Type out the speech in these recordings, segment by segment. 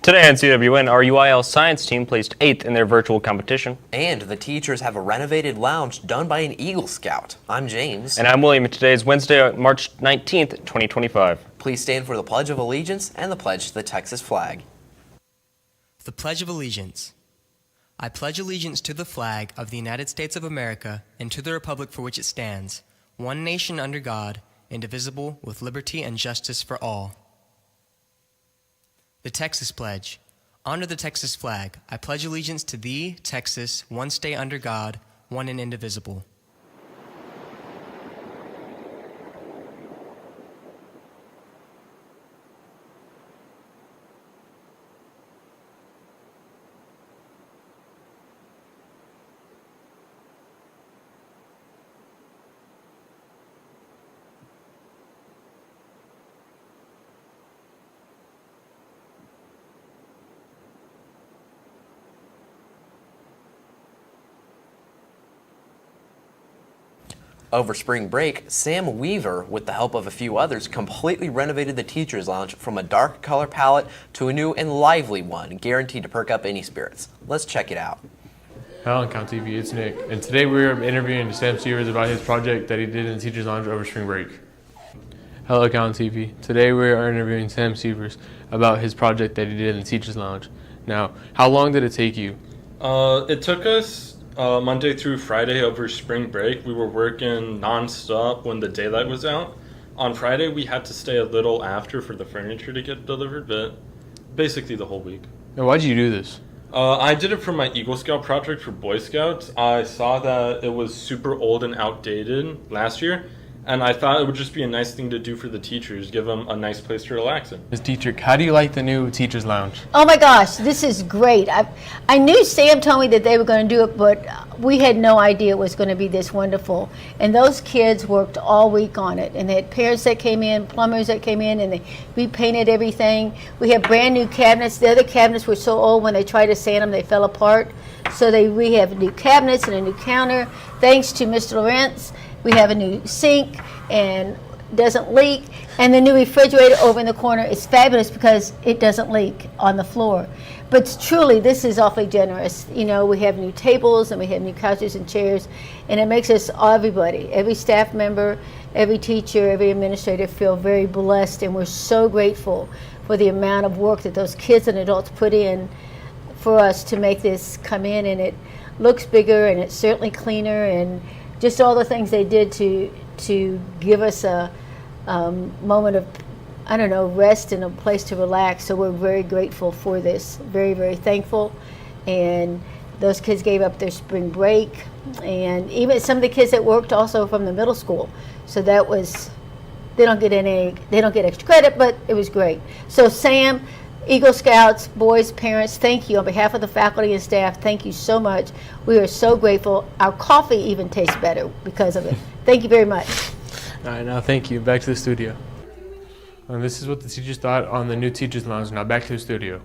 Today on CWN, our UIL science team placed 8th in their virtual competition. And the teachers have a renovated lounge done by an Eagle Scout. I'm James. And I'm William, and today is Wednesday, March 19th, 2025. Please stand for the Pledge of Allegiance and the pledge to the Texas flag. The Pledge of Allegiance. I pledge allegiance to the flag of the United States of America and to the republic for which it stands, one nation under God, indivisible, with liberty and justice for all. The Texas Pledge. Under the Texas flag, I pledge allegiance to thee, Texas, one state under God, one and indivisible. Over spring break, Sam Weaver, with the help of a few others, completely renovated the teacher's lounge from a dark color palette to a new and lively one, guaranteed to perk up any spirits. Let's check it out. Calallen TV, it's Nick, and today we're interviewing Sam Severs about his project that he did in the teacher's lounge over spring break. Hello, Calallen TV. Today we are interviewing Sam Severs about his project that he did in the teacher's lounge. Now, how long did it take you? It took us Monday through Friday over spring break. We were working non-stop when the daylight was out. On Friday, we had to stay a little after for the furniture to get delivered, but basically the whole week. And why did you do this? I did it for my Eagle Scout project for Boy Scouts. I saw that it was super old and outdated last year, and I thought it would just be a nice thing to do for the teachers, give them a nice place to relax in. Ms. Dietrich, how do you like the new teacher's lounge? Oh my gosh, this is great. I knew Sam told me that they were going to do it, but we had no idea it was going to be this wonderful. And those kids worked all week on it. And they had parents that came in, plumbers that came in, and they repainted everything. We have brand new cabinets. The other cabinets were so old when they tried to sand them, they fell apart. So we have new cabinets and a new counter. Thanks to Mr. Lawrence, we have a new sink and doesn't leak. And the new refrigerator over in the corner is fabulous because it doesn't leak on the floor. But truly, this is awfully generous. You know, we have new tables and we have new couches and chairs, and it makes us, everybody, every staff member, every teacher, every administrator feel very blessed, and we're so grateful for the amount of work that those kids and adults put in for us to make this come in, and it looks bigger and it's certainly cleaner, and just all the things they did to give us a moment of, I don't know, rest and a place to relax. So we're very grateful for this, very, very thankful. And those kids gave up their spring break, and even some of the kids that worked also from the middle school. So that was, they don't get extra credit, but it was great. So Sam, Eagle Scouts, boys, parents, thank you. On behalf of the faculty and staff, thank you so much. We are so grateful. Our coffee even tastes better because of it. Thank you very much. All right, now thank you. Back to the studio. And this is what the teachers thought on the new teacher's lounge. Now back to the studio.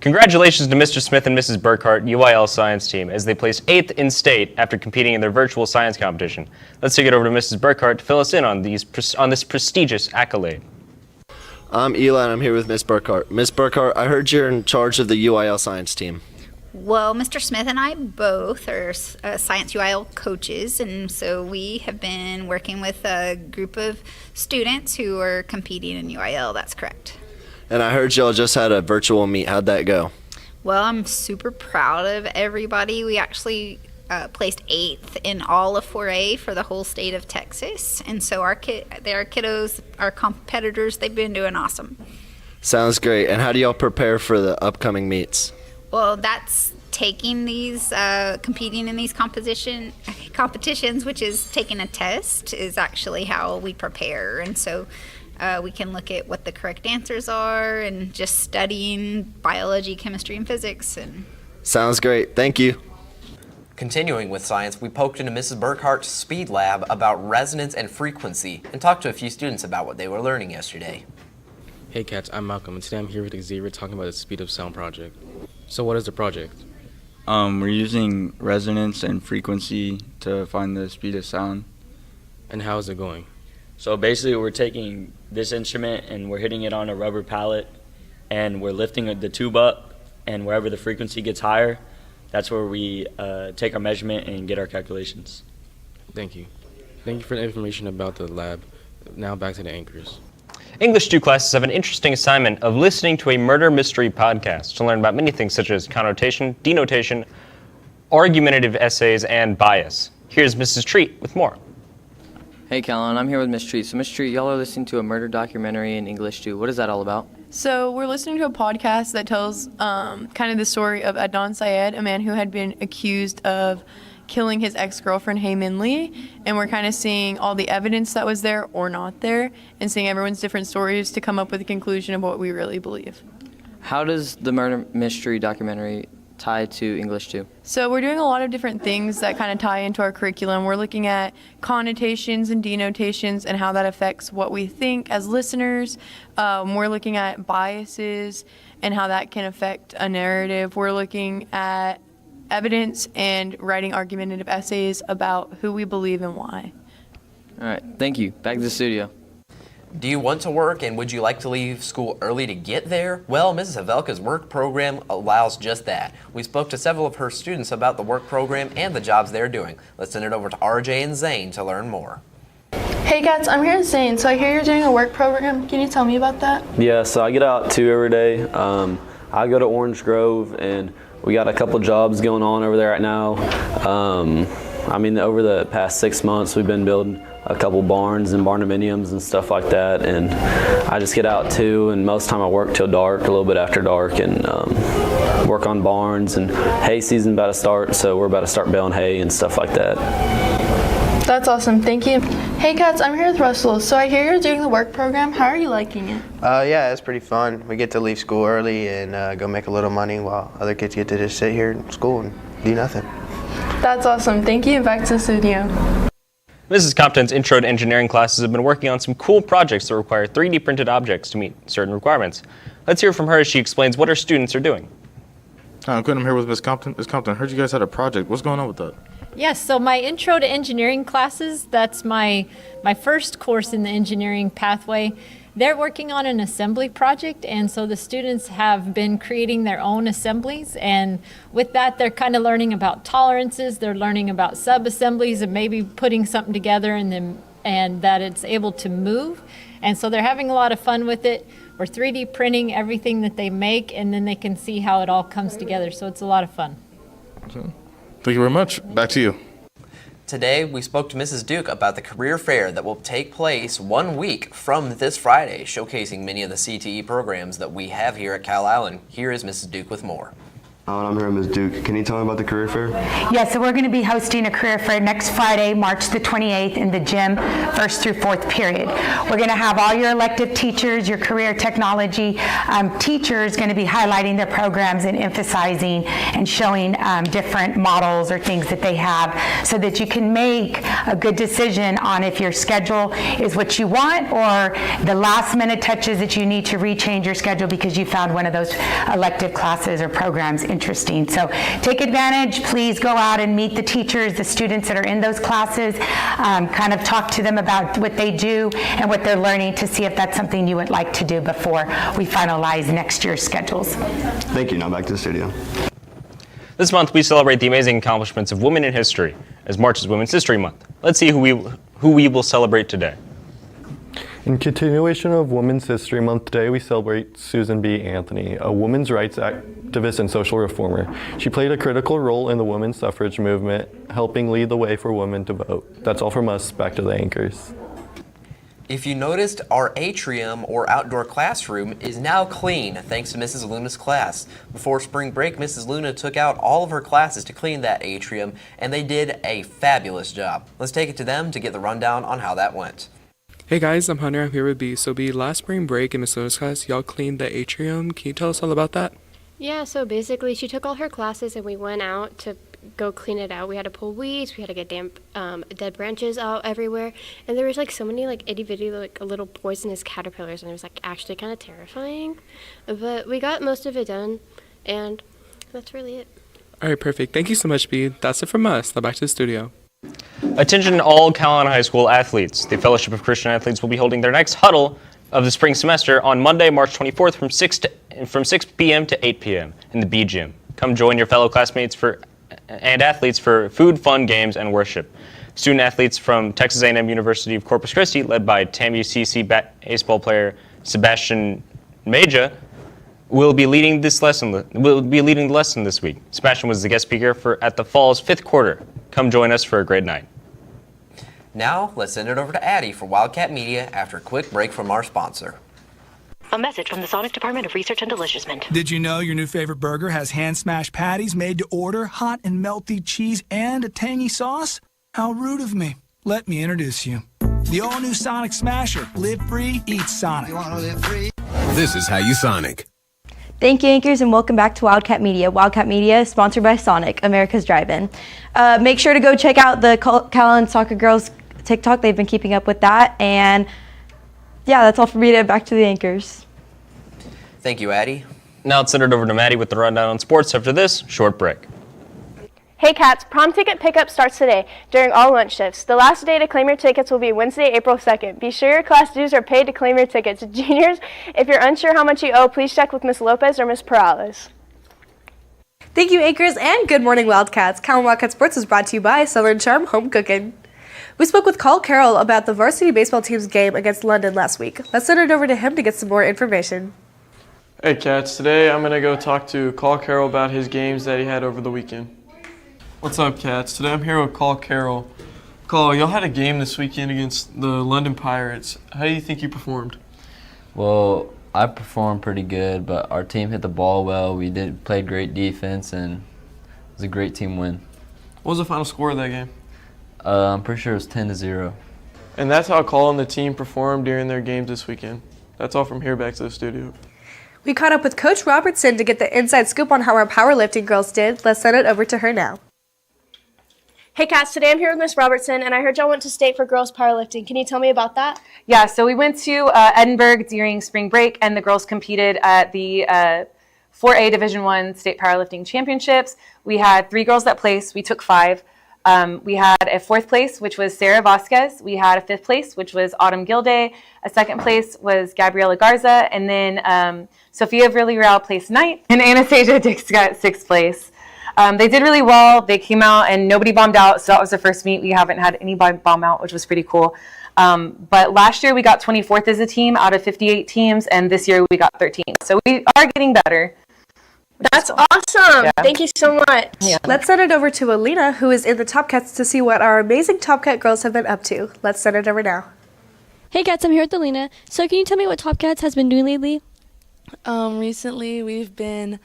Congratulations to Mr. Smith and Mrs. Burkhart, UIL science team, as they placed 8th in state after competing in their virtual science competition. Let's take it over to Mrs. Burkhart to fill us in on this prestigious accolade. I'm Eli, and I'm here with Miss Burkhart. Miss Burkhart, I heard you're in charge of the UIL science team. Well, Mr. Smith and I both are Science UIL coaches, and so we have been working with a group of students who are competing in UIL. That's correct. And I heard y'all just had a virtual meet. How'd that go? Well, I'm super proud of everybody. We actually placed 8th in all of 4A for the whole state of Texas, and so our kiddos, our competitors, they've been doing awesome. Sounds great. And how do y'all prepare for the upcoming meets? Well, that's taking these, competing in these competitions, which is taking a test, is actually how we prepare. And so we can look at what the correct answers are and just studying biology, chemistry, and physics. Sounds great. Thank you. Continuing with science, we poked into Mrs. Burkhart's speed lab about resonance and frequency and talked to a few students about what they were learning yesterday. Hey cats, I'm Malcolm, and today I'm here with Xavier talking about the Speed of Sound project. So what is the project? We're using resonance and frequency to find the speed of sound. And how is it going? So basically we're taking this instrument and we're hitting it on a rubber pallet, and we're lifting the tube up, and wherever the frequency gets higher, that's where we take our measurement and get our calculations. Thank you. Thank you for the information about the lab. Now back to the anchors. English 2 classes have an interesting assignment of listening to a murder mystery podcast to learn about many things such as connotation, denotation, argumentative essays, and bias. Here's Mrs. Treat with more. Hey, Calallen, I'm here with Miss Treat. So, Miss Treat, y'all are listening to a murder documentary in English 2. What is that all about? So we're listening to a podcast that tells kind of the story of Adnan Syed, a man who had been accused of killing his ex-girlfriend, Hae Min Lee, and we're kind of seeing all the evidence that was there or not there, and seeing everyone's different stories to come up with a conclusion of what we really believe. How does the murder mystery documentary tie to English 2? So we're doing a lot of different things that kind of tie into our curriculum. We're looking at connotations and denotations and how that affects what we think as listeners. We're looking at biases and how that can affect a narrative. We're looking at evidence and writing argumentative essays about who we believe and why. All right, thank you. Back to the studio. Do you want to work and would you like to leave school early to get there? Well, Mrs. Havelka's work program allows just that. We spoke to several of her students about the work program and the jobs they're doing. Let's send it over to RJ and Zane to learn more. Hey cats, I'm here with Zane. So I hear you're doing a work program. Can you tell me about that? Yeah, so I get out 2 every day. I go to Orange Grove, and we got a couple jobs going on over there right now. Over the past 6 months, we've been building a couple barns and barndominiums and stuff like that, and I just get out too, and most of the time I work till dark, a little bit after dark, and work on barns, and hay season about to start, so we're about to start baling hay and stuff like that. That's awesome, thank you. Hey cats, I'm here with Russell. So I hear you're doing the work program. How are you liking it? Yeah, it's pretty fun. We get to leave school early and go make a little money while other kids get to just sit here in school and do nothing. That's awesome, thank you. Back to the studio. Mrs. Compton's Intro to Engineering classes have been working on some cool projects that require 3D printed objects to meet certain requirements. Let's hear from her as she explains what her students are doing. Hi, I'm here with Ms. Compton. Ms. Compton, I heard you guys had a project. What's going on with that? Yes, so my Intro to Engineering classes, that's my first course in the engineering pathway. They're working on an assembly project, and so the students have been creating their own assemblies, and with that they're kind of learning about tolerances, they're learning about sub-assemblies and maybe putting something together and that it's able to move, and so they're having a lot of fun with it. We're 3D printing everything that they make, and then they can see how it all comes together, so it's a lot of fun. Okay. Thank you very much. Back to you. Today, we spoke to Mrs. Duke about the career fair that will take place 1 week from this Friday, showcasing many of the CTE programs that we have here at Calallen. Here is Mrs. Duke with more. I'm here with Ms. Duke. Can you tell me about the career fair? Yes, so we're going to be hosting a career fair next Friday, March the 28th in the gym, 1st through 4th period. We're going to have all your elective teachers, your career technology teachers going to be highlighting their programs and emphasizing and showing different models or things that they have so that you can make a good decision on if your schedule is what you want or the last minute touches that you need to rechange your schedule because you found one of those elective classes or programs interesting. So take advantage, please go out and meet the teachers, the students that are in those classes, kind of talk to them about what they do and what they're learning to see if that's something you would like to do before we finalize next year's schedules. Thank you. Now back to the studio. This month we celebrate the amazing accomplishments of women in history, as March is Women's History Month. Let's see who we will celebrate today. In continuation of Women's History Month today, we celebrate Susan B. Anthony, a women's rights activist and social reformer. She played a critical role in the women's suffrage movement, helping lead the way for women to vote. That's all from us. Back to the anchors. If you noticed, our atrium or outdoor classroom is now clean thanks to Mrs. Luna's class. Before spring break, Mrs. Luna took out all of her classes to clean that atrium, and they did a fabulous job. Let's take it to them to get the rundown on how that went. Hey guys, I'm Hunter. I'm here with B. So B, last spring break in Miss Luna's class, y'all cleaned the atrium. Can you tell us all about that? Yeah, so basically she took all her classes and we went out to go clean it out. We had to pull weeds, we had to get damp dead branches out everywhere, and there was like so many like itty bitty like little poisonous caterpillars, and it was like actually kind of terrifying. But we got most of it done, and that's really it. Alright, perfect. Thank you so much, B. That's it from us. Now back to the studio. Attention all Calallen High School athletes. The Fellowship of Christian Athletes will be holding their next huddle of the spring semester on Monday, March 24th from 6 p.m. to 8 p.m. in the B Gym. Come join your fellow classmates and athletes for food, fun, games, and worship. Student athletes from Texas A&M University of Corpus Christi, led by TAMU-CC baseball player Sebastian Meja, will be leading the lesson this week. Sebastian was the guest speaker at the Fall's 5th quarter. Come join us for a great night. Now, let's send it over to Addie for Wildcat Media after a quick break from our sponsor. A message from the Sonic Department of Research and Deliciousment. Did you know your new favorite burger has hand-smashed patties made to order, hot and melty cheese, and a tangy sauce? How rude of me. Let me introduce you. The all-new Sonic Smasher. Live free, eat Sonic. You want to live free? This is how you Sonic. Thank you, anchors, and welcome back to Wildcat Media. Wildcat Media is sponsored by Sonic, America's Drive-In. Make sure to go check out the Calallen Soccer Girls TikTok. They've been keeping up with that. And yeah, that's all for me. Back to the anchors. Thank you, Addie. Now let's send it over to Maddie with the rundown on sports after this short break. Hey Cats, prom ticket pickup starts today during all lunch shifts. The last day to claim your tickets will be Wednesday, April 2nd. Be sure your class dues are paid to claim your tickets. Juniors, if you're unsure how much you owe, please check with Ms. Lopez or Ms. Perales. Thank you, anchors, and good morning, Wildcats. Calallen Wildcat Sports is brought to you by Southern Charm Home Cooking. We spoke with Carl Carroll about the varsity baseball team's game against London last week. Let's send it over to him to get some more information. Hey Cats, today I'm going to go talk to Carl Carroll about his games that he had over the weekend. What's up, Cats? Today I'm here with Carl Carroll. Carl, y'all had a game this weekend against the London Pirates. How do you think you performed? Well, I performed pretty good, but our team hit the ball well. We played great defense, and it was a great team win. What was the final score of that game? I'm pretty sure it was 10-0. And that's how Carl and the team performed during their games this weekend. That's all from here, back to the studio. We caught up with Coach Robertson to get the inside scoop on how our powerlifting girls did. Let's send it over to her now. Hey Cats, today I'm here with Ms. Robertson, and I heard y'all went to state for girls powerlifting. Can you tell me about that? Yeah, so we went to Edinburgh during spring break, and the girls competed at the 4A Division I State Powerlifting Championships. We had 3 girls that placed. We took 5. We had a 4th place, which was Sarah Vasquez. We had a 5th place, which was Autumn Gilday. A 2nd place was Gabriela Garza. And then Sophia Villarreal placed 9th. And Anastasia Dix got 6th place. They did really well. They came out and nobody bombed out. So that was the first meet. We haven't had anybody bomb out, which was pretty cool. But last year we got 24th as a team out of 58 teams. And this year we got 13th. So we are getting better. That's awesome. Yeah. Thank you so much. Yeah. Let's send it over to Alina, who is in the Top Cats, to see what our amazing Top Cat girls have been up to. Let's send it over now. Hey Cats, I'm here with Alina. So can you tell me what Top Cats has been doing lately? Recently we've been,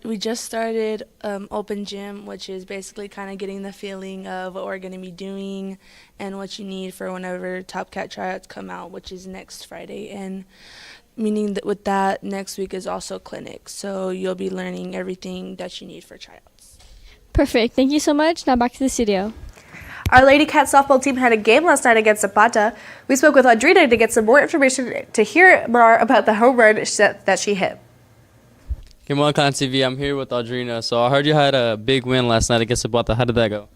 we just started open gym, which is basically kind of getting the feeling of what we're going to be doing and what you need for whenever Top Cat tryouts come out, which is next Friday. And meaning that with that, next week is also clinic. So you'll be learning everything that you need for tryouts. Perfect. Thank you so much. Now back to the studio. Our Lady Cat softball team had a game last night against Zapata. We spoke with Audrina to get some more information to hear more about the home run that she hit. Good morning, Calallen TV. I'm here with Audrina. So I heard you had a big win last night against Zapata. How did that go?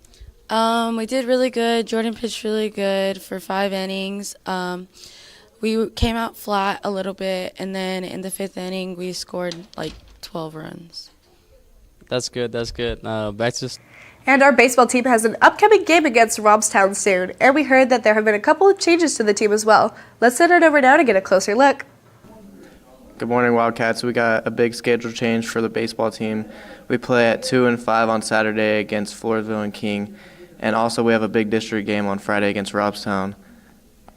We did really good. Jordan pitched really good for 5 innings. We came out flat a little bit, and then in the 5th inning, we scored like 12 runs. That's good. That's good. Back to. And our baseball team has an upcoming game against Robstown soon, and we heard that there have been a couple of changes to the team as well. Let's send it over now to get a closer look. Good morning, Wildcats. We got a big schedule change for the baseball team. We play at 2 and 5 on Saturday against Floresville and King, and also we have a big district game on Friday against Robstown.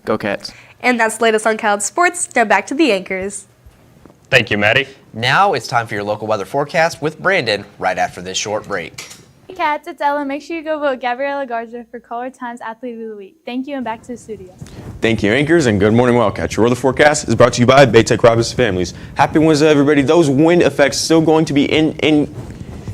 Go Cats. And that's the latest on Calallen Sports. Now back to the anchors. Thank you, Maddie. Now it's time for your local weather forecast with Brandon right after this short break. Hey Cats, it's Ella. Make sure you go vote Gabriela Garza for Caller Times Athlete of the Week. Thank you, and back to the studio. Thank you, anchors, and good morning, Wildcats. Your weather forecast is brought to you by Baytech Robinson Families. Happy Wednesday, everybody. Those wind effects still going to be in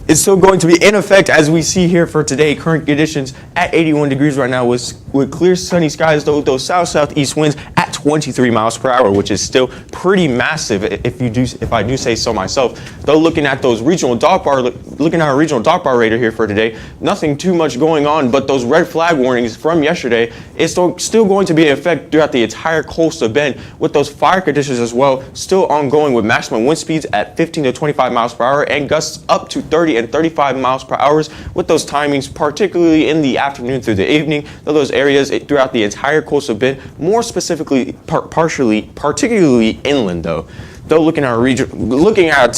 effect as we see here for today. Current conditions at 81 degrees right now with clear sunny skies, though those south-southeast winds at 23 miles per hour, which is still pretty massive if I do say so myself. Though looking at those regional dog bar, looking at our regional dog bar radar here for today, nothing too much going on, but those red flag warnings from yesterday is still going to be in effect throughout the entire coastal bend, with those fire conditions as well still ongoing, with maximum wind speeds at 15 to 25 miles per hour and gusts up to 30 and 35 miles per hour, with those timings particularly in the afternoon through the evening, though those areas throughout the entire coastal bend, more specifically particularly inland though. Though looking at our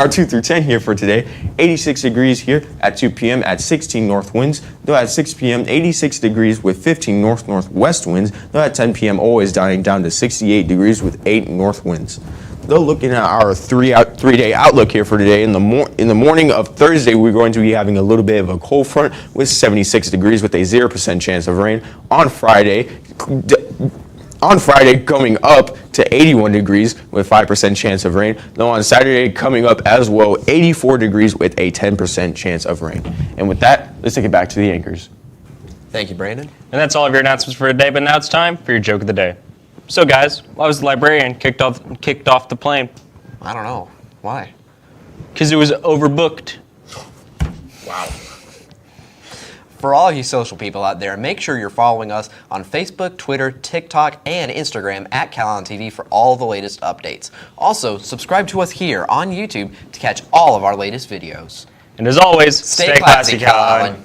2 through 10 here for today, 86 degrees here at 2 p.m. at 16 north winds. Though at 6 p.m., 86 degrees with 15 north-northwest winds. Though at 10 p.m., always dying down to 68 degrees with 8 north winds. Though looking at our three-day outlook here for today, in the morning of Thursday, we're going to be having a little bit of a cold front with 76 degrees with a 0% chance of rain. On Friday, coming up to 81 degrees with 5% chance of rain. Though on Saturday, coming up as well, 84 degrees with a 10% chance of rain. And with that, let's take it back to the anchors. Thank you, Brandon. And that's all of your announcements for today, but now it's time for your joke of the day. So guys, why was the librarian kicked off the plane? I don't know. Why? Because it was overbooked. Wow. For all you social people out there, make sure you're following us on Facebook, Twitter, TikTok, and Instagram at Calallen TV for all the latest updates. Also, subscribe to us here on YouTube to catch all of our latest videos. And as always, stay classy, Calallen.